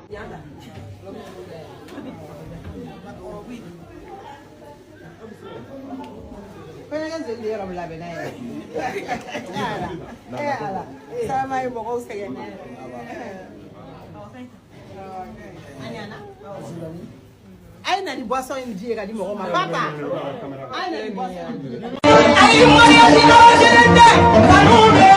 Kaya kasi hindi ka malabi na eh. Ala. Sama yung bukaw sa ganyan. Anya na? Ay na di boisson yung diya ka di mo kuma. Papa! Ay na di boisson yung diya. Ay yung mga yung sinawagirinde! Kanune!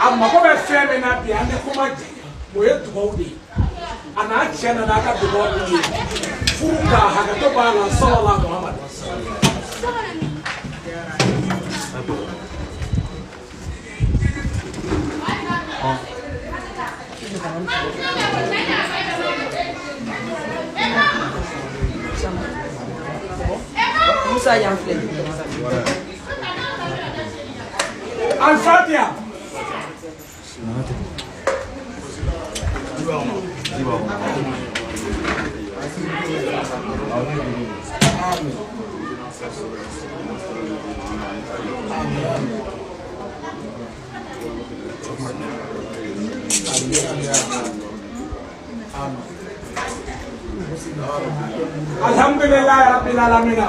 I'm a woman family not the under command. Where to hold it? And I channel that got the body. Fuka, Hagatoba, and Sola Muhammad. Musa yang flip. Al-Fatiha. Alhamdulillah Rabbil Alamin.